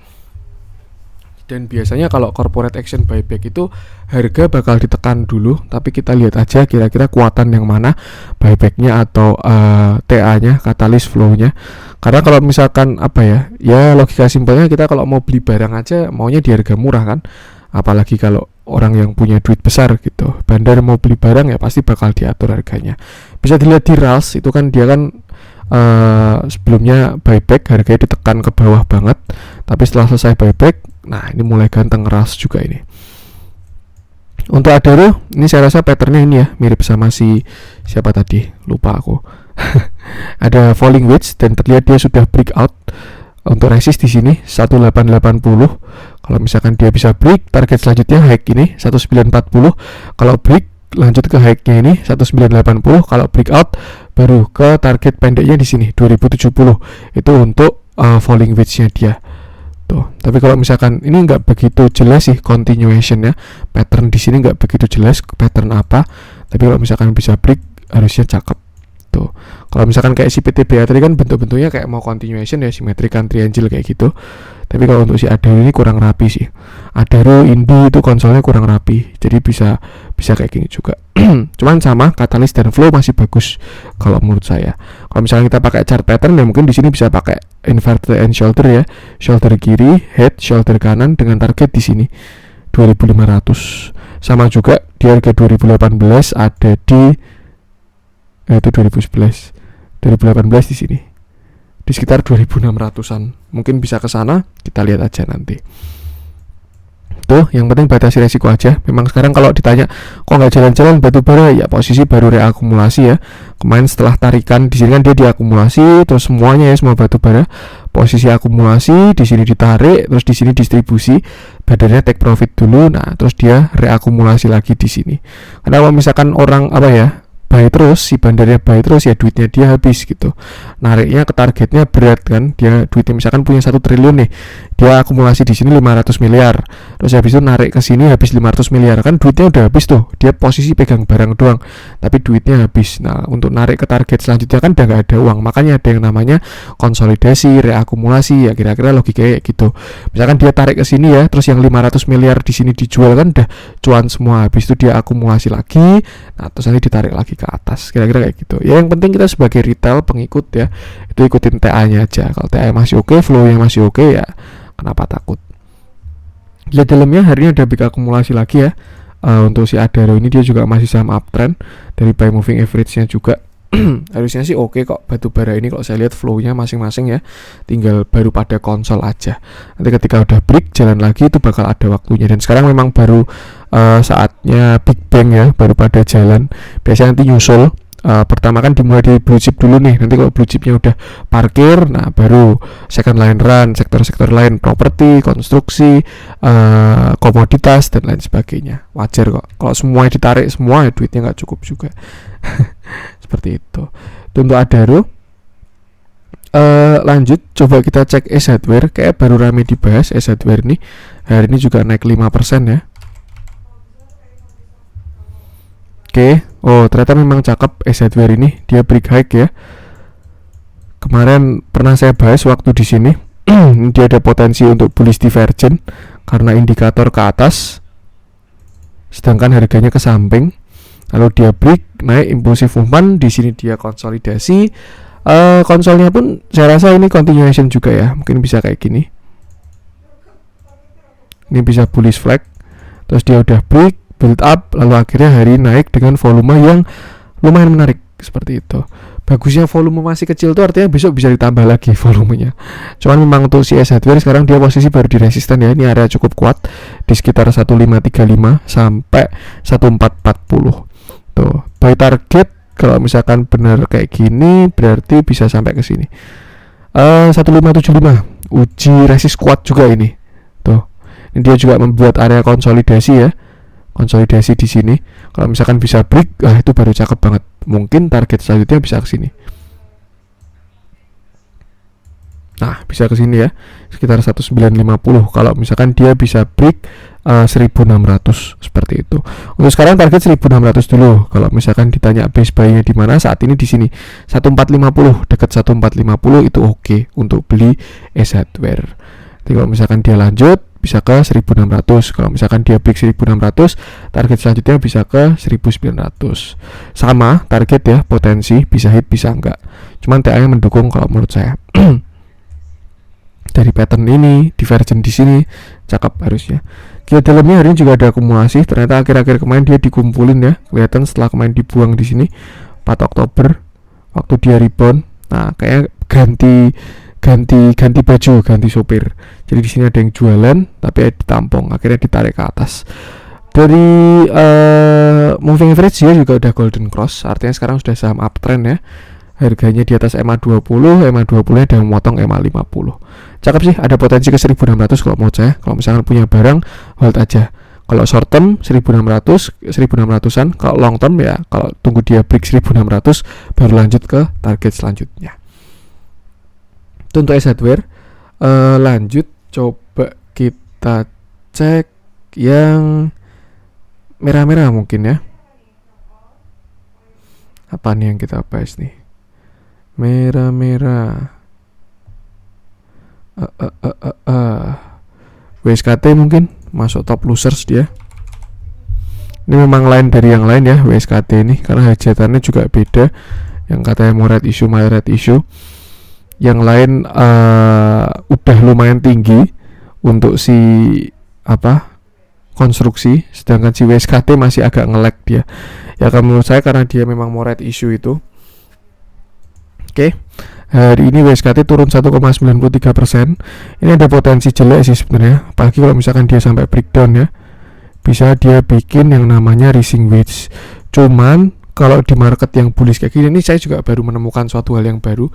Dan biasanya kalau corporate action buyback itu harga bakal ditekan dulu, tapi kita lihat aja kira-kira kuatan yang mana, buybacknya atau TA-nya, katalis flow-nya. Karena kalau misalkan ya logika simpelnya kita kalau mau beli barang aja maunya di harga murah kan, apalagi kalau orang yang punya duit besar gitu. Bandar mau beli barang ya pasti bakal diatur harganya. Bisa dilihat di RALS itu kan dia kan sebelumnya buyback harganya ditekan ke bawah banget, tapi setelah selesai buyback, nah ini mulai ganteng RALS juga ini. Untuk Adaro ini saya rasa patternnya ini ya mirip sama siapa tadi, lupa aku. Ada falling wedge dan terlihat dia sudah breakout. Untuk resist di sini 1880. Kalau misalkan dia bisa break, target selanjutnya high ini 1940. Kalau break lanjut ke high-nya ini 1980. Kalau breakout baru ke target pendeknya di sini 2070. Itu untuk falling wedge-nya dia. Tuh. Tapi kalau misalkan ini nggak begitu jelas sih continuation ya. Pattern di sini nggak begitu jelas pattern apa. Tapi kalau misalkan bisa break harusnya cakep. Tuh, gitu. Kalau misalkan kayak si PTBA tadi kan bentuk-bentuknya kayak mau continuation ya, simetric kan, triangle kayak gitu. Tapi kalau untuk si Adaro ini kurang rapi sih. Adaro Indi itu konsolnya kurang rapi, jadi bisa kayak gini juga. Cuman sama katalis dan flow masih bagus kalau menurut saya. Kalau misalnya kita pakai chart pattern ya mungkin di sini bisa pakai inverted and shoulder ya, shoulder kiri, head, shoulder kanan dengan target di sini 2500. Sama juga di harga 2018 ada di itu 2011 2018 di sini di sekitar 2600-an. Mungkin bisa ke sana, kita lihat aja nanti. Tuh, yang penting batasi resiko aja. Memang sekarang kalau ditanya kok nggak jalan-jalan batu bara, ya posisi baru reakumulasi ya. Kemarin setelah tarikan di sini kan dia diakumulasi, terus semuanya ya, semua batu bara posisi akumulasi, di sini ditarik, terus di sini distribusi, badannya take profit dulu, nah terus dia reakumulasi lagi di sini. Karena kalau misalkan orang apa ya, buy terus, si bandarnya buy terus ya duitnya dia habis gitu. Nariknya ke targetnya berat kan, dia duitnya misalkan punya 1 triliun nih, dia akumulasi di sini 500 miliar, terus habis itu narik ke sini habis 500 miliar, kan duitnya udah habis tuh, dia posisi pegang barang doang tapi duitnya habis. Nah untuk narik ke target selanjutnya kan udah gak ada uang, makanya ada yang namanya konsolidasi, reakumulasi ya, kira-kira logikanya kayak gitu. Misalkan dia tarik ke sini ya, terus yang 500 miliar di sini dijual kan udah cuan semua, habis itu dia akumulasi lagi, nah terus nanti ditarik lagi ke atas, kira-kira kayak gitu ya. Yang penting kita sebagai retail pengikut ya, itu ikutin TA nya aja. Kalau TA masih oke, flow nya masih oke ya kenapa takut. Lihat dalamnya hari ini ada big akumulasi lagi ya. Untuk si Adaro ini dia juga masih sama uptrend dari buy moving average nya juga. Harusnya sih oke kok batu bara ini, kalau saya lihat flow nya masing-masing ya, tinggal baru pada konsol aja. Nanti ketika udah break jalan lagi itu bakal ada waktunya, dan sekarang memang baru saatnya big bang ya, baru pada jalan. Biasanya nanti nyusul, pertama kan dimulai di blue chip dulu nih, nanti kalau blue chipnya udah parkir, nah baru second line run, sektor-sektor lain, properti, konstruksi, komoditas dan lain sebagainya. Wajar kok kalau semuanya ditarik semua ya, duitnya nggak cukup juga. Seperti itu. Untuk Adaro lanjut coba kita cek S Hardware, kayak baru rame dibahas. S Hardware ini hari ini juga naik 5% ya. Oke, oh ternyata memang cakep S Hardware ini, dia break high ya. Kemarin pernah saya bahas waktu di sini. Dia ada potensi untuk bullish divergent karena indikator ke atas, sedangkan harganya ke samping. Lalu dia break naik impulsif movement, di sini dia konsolidasi. Konsolnya pun saya rasa ini continuation juga ya, mungkin bisa kayak gini. Ini bisa bullish flag, terus dia udah break, build up, lalu akhirnya hari naik dengan volume yang lumayan menarik seperti itu. Bagusnya volume masih kecil tuh artinya besok bisa ditambah lagi volumenya. Cuman memang untuk si S Hardware sekarang dia posisi baru di resisten ya, ini area cukup kuat di sekitar 1535 sampai 1440. Tuh, buy target kalau misalkan benar kayak gini berarti bisa sampai ke sini. 1575 uji resist kuat juga ini. Tuh. Ini dia juga membuat area konsolidasi ya. Konsolidasi di sini. Kalau misalkan bisa break, itu baru cakep banget. Mungkin target selanjutnya bisa ke sini. Nah, bisa ke sini ya. Sekitar 1950. Kalau misalkan dia bisa break 1600 seperti itu. Untuk sekarang target 1600 dulu. Kalau misalkan ditanya base buy-nya di mana, saat ini di sini 1450, dekat 1450 itu oke untuk beli S Hardware. Jadi kalau misalkan dia lanjut bisa ke 1600. Kalau misalkan dia break 1600, target selanjutnya bisa ke 1900. Sama target ya, potensi bisa hit bisa enggak. Cuman TA-nya mendukung kalau menurut saya. Dari pattern ini, divergent di sini cakep harusnya. Kita dalamnya hari ini juga ada akumulasi. Ternyata akhir-akhir kemarin dia dikumpulin ya. Kelihatan setelah kemarin dibuang di sini 4 Oktober waktu dia rebound. Nah, kayaknya ganti baju, ganti sopir. Jadi di sini ada yang jualan tapi ditampung, akhirnya ditarik ke atas. Dari moving average dia juga udah golden cross, artinya sekarang sudah saham uptrend ya. Harganya di atas MA20, MA20 nya udah memotong MA50. Cakep sih, ada potensi ke 1600 kalau menurut saya. Kalau misalkan punya barang, hold aja. Kalau short term 1600, 1600-an. Kalau long term ya, kalau tunggu dia break 1600 baru lanjut ke target selanjutnya. Itu untuk S Hardware. Lanjut coba kita cek yang merah-merah mungkin ya. Apa nih yang kita bahas nih? Merah. WSKT mungkin masuk top losers dia. Ini memang lain dari yang lain ya WSKT ini, karena hajatannya juga beda. Yang katanya mau red issue, my red issue. Yang lain udah lumayan tinggi untuk si konstruksi, sedangkan si WSKT masih agak nge-lag dia. Ya kan menurut saya karena dia memang mau red issue itu. Oke. Hari ini WSKT turun 1,93%. Ini ada potensi jelek sih sebenarnya, apalagi kalau misalkan dia sampai breakdown ya. Bisa dia bikin yang namanya rising wedge. Cuman kalau di market yang bullish kayak gini, ini saya juga baru menemukan suatu hal yang baru.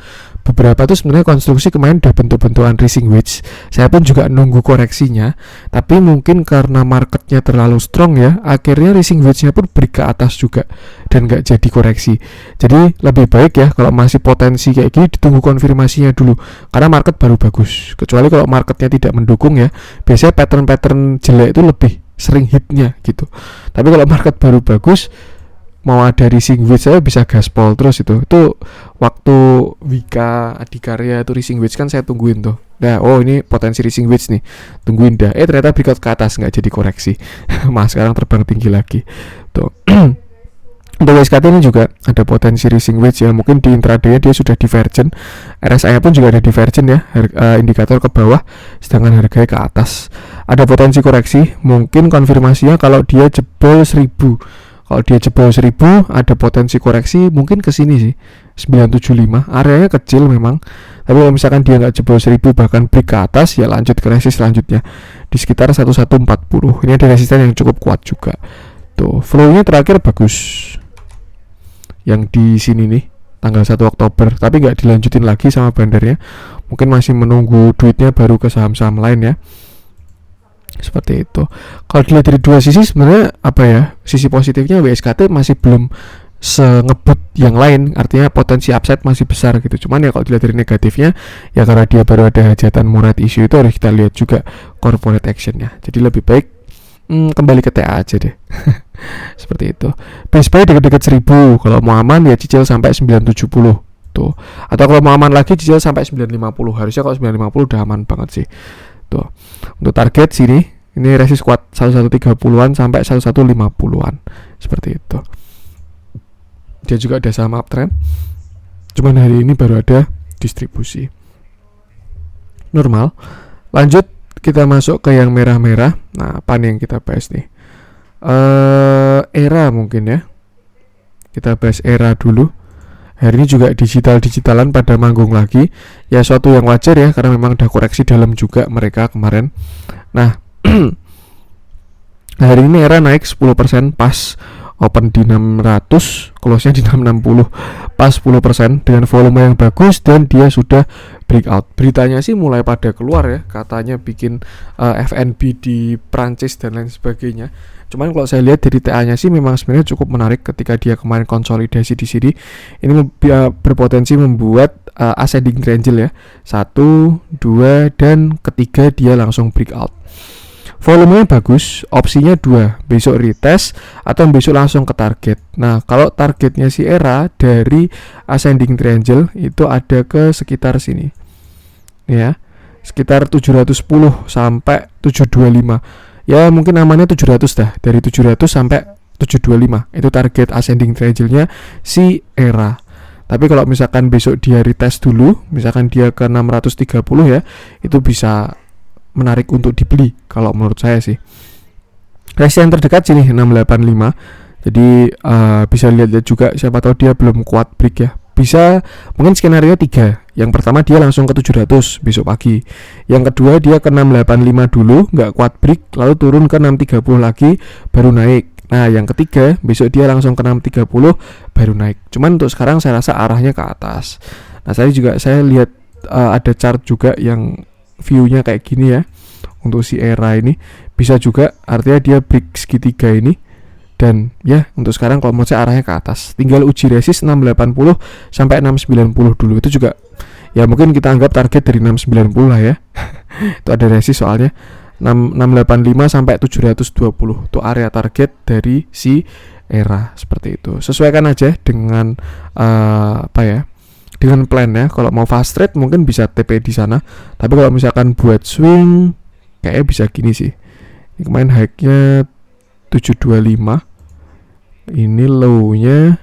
Beberapa tuh sebenarnya konstruksi kemarin udah bentuk-bentukan rising wedge. Saya pun juga nunggu koreksinya, tapi mungkin karena marketnya terlalu strong ya, akhirnya rising wedge-nya pun break ke atas juga dan nggak jadi koreksi. Jadi lebih baik ya kalau masih potensi kayak gini ditunggu konfirmasinya dulu, karena market baru bagus. Kecuali kalau marketnya tidak mendukung ya, biasanya pattern-pattern jelek itu lebih sering hitnya gitu. Tapi kalau market baru bagus, mau ada rising wedge saya bisa gaspol terus itu waktu Wika Adikarya itu rising wedge kan saya tungguin tuh. Nah, ini potensi rising wedge nih, tungguin dah. Ternyata breakout ke atas, nggak jadi koreksi. Mas sekarang terbang tinggi lagi tuh. Untuk WSKT ini juga ada potensi rising wedge ya, mungkin di intraday dia sudah divergent. RSI pun juga ada divergent ya, indikator ke bawah, sedangkan harganya ke atas. Ada potensi koreksi, mungkin konfirmasinya kalau dia jebol 1000. Kalau dia jebol 1000, ada potensi koreksi mungkin ke sini sih, 975. Areanya kecil memang, tapi kalau misalkan dia nggak jebol 1000 bahkan break ke atas, ya lanjut ke resist selanjutnya di sekitar 1140. Ini ada resisten yang cukup kuat juga. Tuh, flow-nya terakhir bagus. Yang di sini nih, tanggal 1 Oktober, tapi nggak dilanjutin lagi sama bandarnya. Mungkin masih menunggu duitnya baru ke saham-saham lain ya. Seperti itu. Kalau dilihat dari dua sisi sebenarnya sisi positifnya WSKT masih belum sengebut yang lain, artinya potensi upside masih besar gitu. Cuman ya kalau dilihat dari negatifnya ya karena dia baru ada hajatan murad issue itu harus kita lihat juga corporate actionnya. Jadi lebih baik kembali ke TA aja deh. Seperti itu. Base buy dekat-dekat 1000, kalau mau aman ya cicil sampai 970 tuh. Atau kalau mau aman lagi cicil sampai 950. Harusnya kalau 950 udah aman banget sih. Tuh. Untuk target sini ini resist kuat 1130-an sampai 1150-an. Seperti itu. Dia juga ada saham uptrend. Cuman hari ini baru ada distribusi. Normal. Lanjut kita masuk ke yang merah-merah. Nah, apa nih yang kita bahas nih? Era mungkin ya. Kita bahas era dulu. Hari ini juga digital-digitalan pada manggung lagi. Ya suatu yang wajar ya, karena memang udah koreksi dalam juga mereka kemarin. Nah, hari ini era naik 10% pas open di 600, close-nya di 660, pas 10% dengan volume yang bagus dan dia sudah breakout. Beritanya sih mulai pada keluar ya, katanya bikin FNB di Prancis dan lain sebagainya. Cuman kalau saya lihat dari TA-nya sih memang sebenarnya cukup menarik ketika dia kemarin konsolidasi di sini. Ini berpotensi membuat ascending triangle ya. 1, 2 dan ketiga dia langsung breakout. Volumenya bagus, opsinya 2, besok retest atau besok langsung ke target. Nah, kalau targetnya si era dari ascending triangle itu ada ke sekitar sini. Ya, sekitar 710 sampai 725. Ya, mungkin amannya 700 dah. Dari 700 sampai 725. Itu target ascending triangle-nya si era. Tapi kalau misalkan besok dia retest dulu, misalkan dia ke 630 ya, itu bisa menarik untuk dibeli kalau menurut saya sih. Resistance yang terdekat sini 685. Jadi bisa lihat juga, siapa tahu dia belum kuat break ya. Bisa mungkin skenario 3. Yang pertama dia langsung ke 700 besok pagi. Yang kedua dia ke 685 dulu, nggak kuat break, lalu turun ke 630 lagi baru naik. Nah, yang ketiga besok dia langsung ke 630 baru naik. Cuman untuk sekarang saya rasa arahnya ke atas. Nah, saya lihat ada chart juga yang view-nya kayak gini ya. Untuk si era ini bisa juga, artinya dia break segitiga ini. Dan ya untuk sekarang kalau menurut saya arahnya ke atas. Tinggal uji resist 680 sampai 690 dulu. Itu juga ya mungkin kita anggap target dari 690 lah ya. Itu ada resist soalnya 685 sampai 720. Itu area target dari si era seperti itu. Sesuaikan aja dengan dengan plan ya. Kalau mau fast trade mungkin bisa TP di sana. Tapi kalau misalkan buat swing kayaknya bisa gini sih. Ini kemarin high-nya 725. Ini low-nya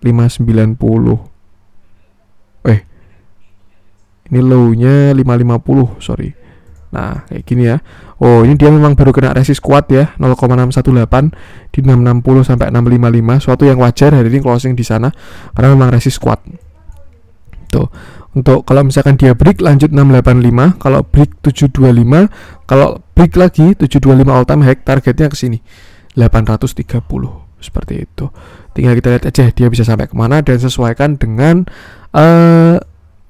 590. Ini low-nya 550, sorry. Nah, kayak gini ya. Oh, ini dia memang baru kena resist kuat ya, 0,618 di 660 sampai 655, suatu yang wajar hari ini closing di sana karena memang resist kuat. Tuh. Untuk kalau misalkan dia break lanjut 685, kalau break 725, kalau break lagi 725 all time high, targetnya ke sini 830 seperti itu. Tinggal kita lihat aja dia bisa sampai kemana dan sesuaikan dengan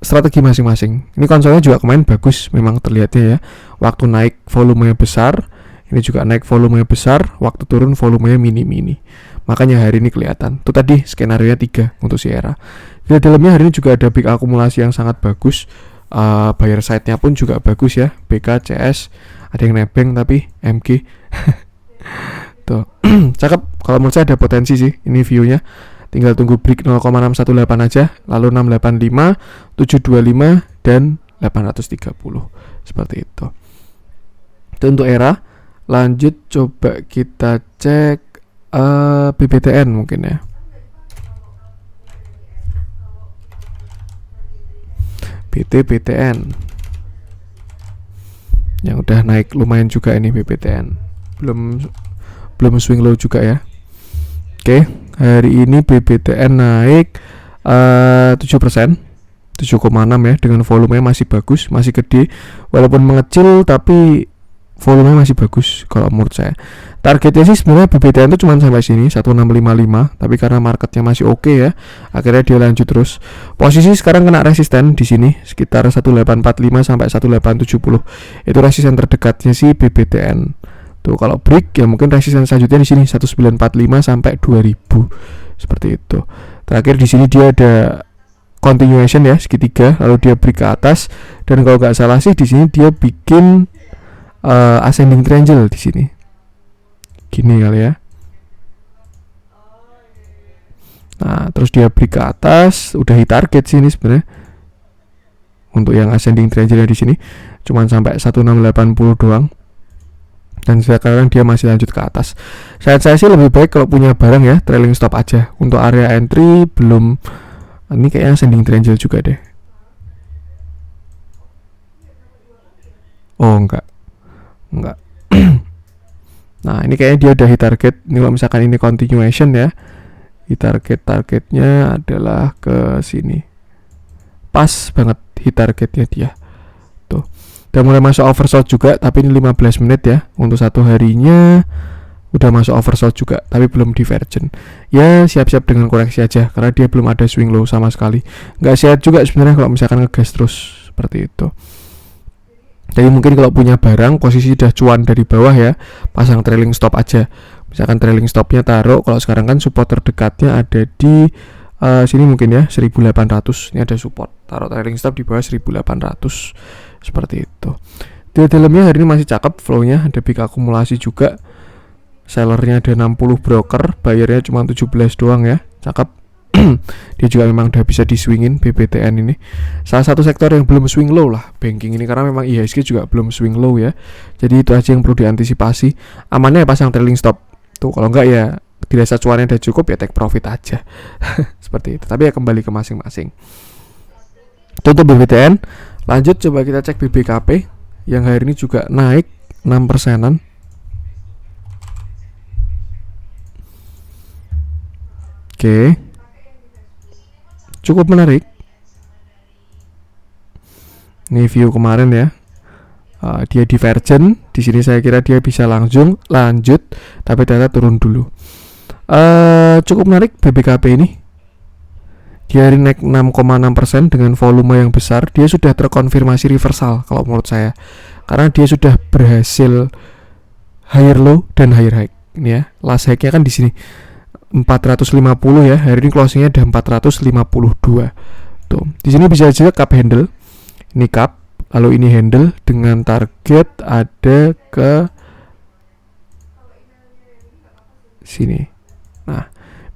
strategi masing-masing. Ini konsolnya juga kemarin bagus memang terlihatnya ya. Waktu naik volumenya besar, ini juga naik volumenya besar, waktu turun volumenya mini-mini. Makanya hari ini kelihatan. Itu tadi skenario 3 untuk Sierra. Di dalamnya hari ini juga ada big akumulasi yang sangat bagus. Buyer side-nya pun juga bagus ya. BK, CS, ada yang nebeng tapi MG. Tuh. Cakep. Kalau menurut saya ada potensi sih ini view-nya. Tinggal tunggu break 0,618 aja, lalu 685, 725 dan 830. Seperti itu. Itu untuk era. Lanjut coba kita cek BBTN mungkin ya. BTN yang udah naik lumayan juga ini BBTN. Belum swing low juga ya. Oke, hari ini BBTN naik 7%, 7,6 ya, dengan volumenya masih bagus, masih gede, walaupun mengecil tapi volumenya masih bagus kalau menurut saya. Targetnya sih sebenarnya BBTN itu cuma sampai sini 1655, tapi karena marketnya masih oke ya, akhirnya dia lanjut terus. Posisi sekarang kena resisten di sini sekitar 1845 sampai 1870. Itu resisten terdekatnya sih BBTN. Tuh kalau break ya mungkin resisten selanjutnya di sini 1945 sampai 2000 seperti itu. Terakhir di sini dia ada continuation ya segitiga, lalu dia break ke atas dan kalau nggak salah sih di sini dia bikin ascending triangle di sini. Gini kali ya. Nah, terus dia break ke atas, udah hit target sini sebenarnya. Untuk yang ascending triangle di sini cuman sampai 1680 doang. Dan sekarang dia masih lanjut ke atas. Saya sih lebih baik kalau punya barang ya trailing stop aja. Untuk area entry belum. Ini kayaknya ascending triangle juga deh. Oh enggak. Nah ini kayaknya dia udah hit target. Ini kalau misalkan ini continuation ya, hit targetnya adalah ke sini. Pas banget hit targetnya dia. Tuh. Udah mulai masuk oversold juga, tapi ini 15 menit ya. Untuk satu harinya udah masuk oversold juga, tapi belum divergent. Ya siap-siap dengan koreksi aja, karena dia belum ada swing low sama sekali. Nggak sehat juga sebenarnya kalau misalkan ngegas terus seperti itu. Jadi mungkin kalau punya barang posisi udah cuan dari bawah ya, pasang trailing stop aja. Misalkan trailing stopnya taruh, kalau sekarang kan support terdekatnya ada di sini mungkin ya 1800. Ini ada support, taruh trailing stop di bawah 1800 seperti itu. Di dalamnya hari ini masih cakep flow-nya, ada big akumulasi juga. Sellernya ada 60 broker, bayarnya cuma 17 doang ya, cakep. Dia juga memang udah bisa diswingin BBTN ini. Salah satu sektor yang belum swing low lah banking ini, karena memang IHSG juga belum swing low ya. Jadi itu aja yang perlu diantisipasi. Amannya ya pasang trailing stop. Tuh kalau enggak ya dirasa cuannya udah cukup ya take profit aja. Seperti itu. Tapi ya kembali ke masing-masing. Itu untuk BBTN. Lanjut coba kita cek BBKP yang hari ini juga naik 6%-an. Oke. Cukup menarik. Ini view kemarin ya. Dia divergent. Di sini saya kira dia bisa langsung lanjut, tapi ternyata turun dulu. Cukup menarik BBKP ini. Dia hari naik 6,6% dengan volume yang besar. Dia sudah terkonfirmasi reversal kalau menurut saya, karena dia sudah berhasil higher low dan higher high. Ini ya, last high-nya kan di sini 450 ya. Hari ini closingnya ada 452. Tuh, di sini bisa juga cup handle. Ini cup, lalu ini handle dengan target ada ke sini. Nah,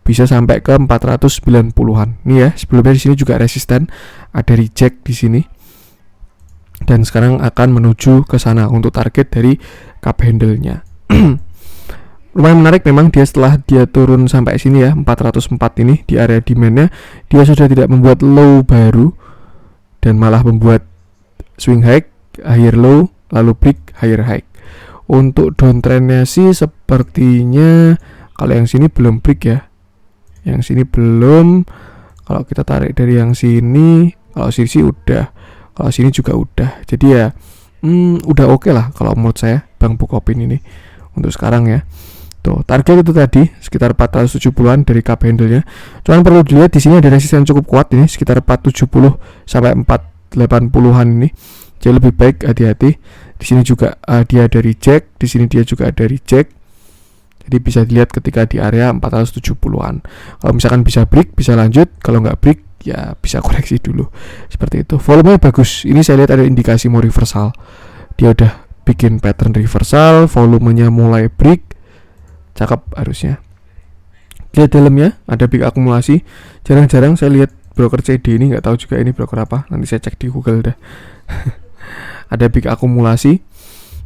bisa sampai ke 490-an. Ini ya, sebelumnya di sini juga resisten, ada reject di sini. Dan sekarang akan menuju ke sana untuk target dari cup handle-nya. Lumayan menarik memang dia setelah dia turun sampai sini ya, 404 ini di area demand-nya, dia sudah tidak membuat low baru dan malah membuat swing high, higher low, lalu break higher high. Untuk downtrend-nya sih sepertinya kalau yang sini belum break ya. Yang sini belum. Kalau kita tarik dari yang sini, kalau sini udah. Kalau sini juga udah. Jadi ya udah oke lah kalau menurut saya Bang Bukopin ini untuk sekarang ya. Tuh, target itu tadi sekitar 470-an dari cup handle-nya. Cuman perlu dilihat di sini ada resisten cukup kuat ini sekitar 470 sampai 480-an ini. Jadi lebih baik hati-hati. Di sini juga dia ada reject, di sini dia juga ada reject. Jadi bisa dilihat ketika di area 470-an. Kalau misalkan bisa break, bisa lanjut. Kalau nggak break, ya bisa koreksi dulu. Seperti itu. Volumenya bagus. Ini saya lihat ada indikasi mau reversal. Dia udah bikin pattern reversal, volumenya mulai break. Cakep harusnya. Lihat dalamnya ada big akumulasi. Jarang-jarang saya lihat broker CD ini, nggak tahu juga ini broker apa. Nanti saya cek di Google dah. Ada big akumulasi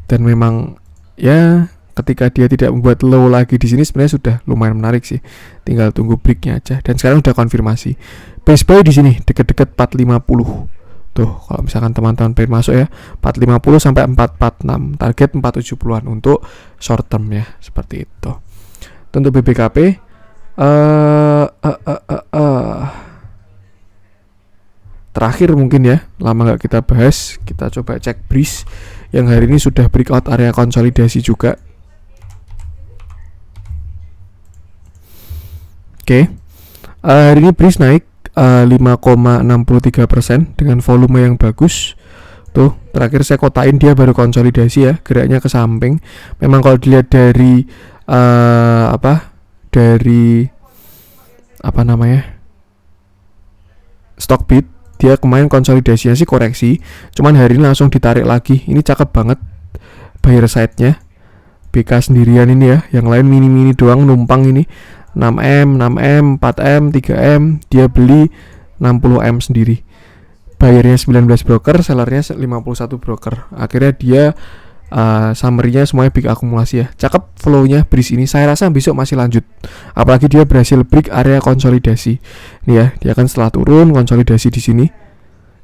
dan memang ya ketika dia tidak membuat low lagi di sini sebenarnya sudah lumayan menarik sih. Tinggal tunggu breaknya aja. Dan sekarang udah konfirmasi. Base buy di sini dekat-dekat 450. Tuh, kalau misalkan teman-teman pengen masuk ya, 450 sampai 446. Target 470-an untuk short term ya, seperti itu. Untuk BBKP terakhir mungkin ya, lama nggak kita bahas. Kita coba cek Breeze yang hari ini sudah breakout area konsolidasi juga. Oke. Hari ini Breeze naik 5,63% dengan volume yang bagus. Tuh, terakhir saya kotain dia baru konsolidasi ya, geraknya ke samping. Memang kalau dilihat dari stock bid, dia kemarin konsolidasinya sih koreksi, cuman hari ini langsung ditarik lagi. Ini cakep banget buyer side-nya. BK sendirian ini ya, yang lain mini-mini doang numpang ini. 6M, 6M, 4M, 3M, dia beli 60M sendiri. Bayarnya 19 broker, sellernya 51 broker. Akhirnya dia summary-nya semuanya big akumulasi ya. Cakep flow-nya Breeze ini. Saya rasa besok masih lanjut. Apalagi dia berhasil break area konsolidasi. Nih ya, dia kan setelah turun konsolidasi di sini.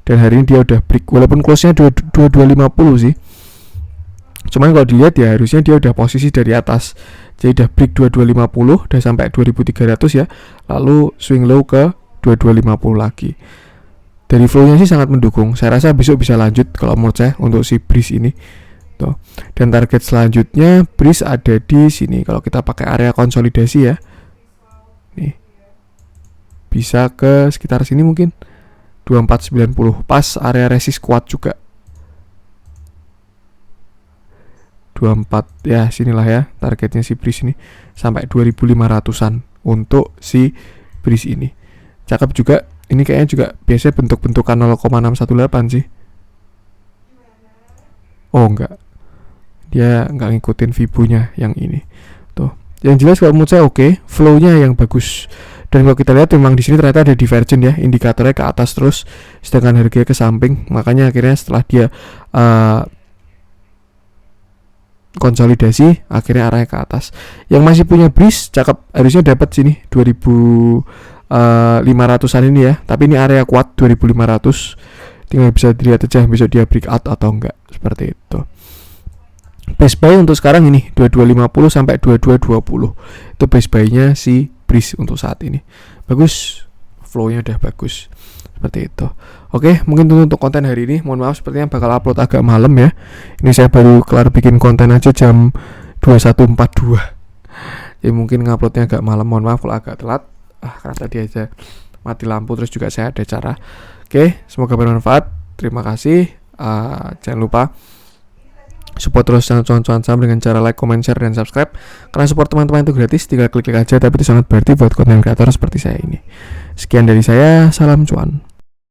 Dan hari ini dia udah break. Walaupun close-nya 2250 sih. Cuman kalau dilihat ya harusnya dia udah posisi dari atas. Jadi udah break 2250, udah sampai 2300 ya. Lalu swing low ke 2250 lagi. Dari flow-nya sih sangat mendukung. Saya rasa besok bisa lanjut kalau menurut saya untuk si Breeze ini. Tuh. Dan target selanjutnya Breeze ada di sini. Kalau kita pakai area konsolidasi ya. Nih. Bisa ke sekitar sini mungkin. 2490. Pas area resist kuat juga. 24 ya sinilah ya targetnya si Breeze ini sampai 2500-an untuk si Breeze ini. Cakep juga. Ini kayaknya juga biasanya bentuk-bentukan 0,618 sih. Oh enggak. Dia enggak ngikutin Fibo-nya yang ini. Tuh. Yang jelas kalau menurut saya oke, flow-nya yang bagus. Dan kalau kita lihat memang di sini ternyata ada divergent ya, indikatornya ke atas terus sedangkan harganya ke samping. Makanya akhirnya setelah dia konsolidasi akhirnya arahnya ke atas. Yang masih punya Breeze cakep, harusnya dapat sini 2500-an ini ya. Tapi ini area kuat 2500. Tinggal bisa dilihat aja besok dia breakout atau enggak, seperti itu. Base buy untuk sekarang ini 2250 sampai 2220. Itu base buy-nya si Breeze untuk saat ini. Bagus, flow-nya udah bagus. Seperti itu. Oke, mungkin itu untuk konten hari ini. Mohon maaf sepertinya bakal upload agak malam ya. Ini saya baru kelar bikin konten aja jam 21.42. Jadi mungkin nguploadnya agak malam. Mohon maaf kalau agak telat. Karena tadi aja mati lampu, terus juga saya ada cara. Oke, semoga bermanfaat. Terima kasih. Jangan lupa support terus channel Cuan-Cuan Saham dengan cara like, comment, share, dan subscribe. Karena support teman-teman itu gratis, tinggal klik-klik aja. Tapi itu sangat berarti buat konten kreator seperti saya ini. Sekian dari saya, salam cuan.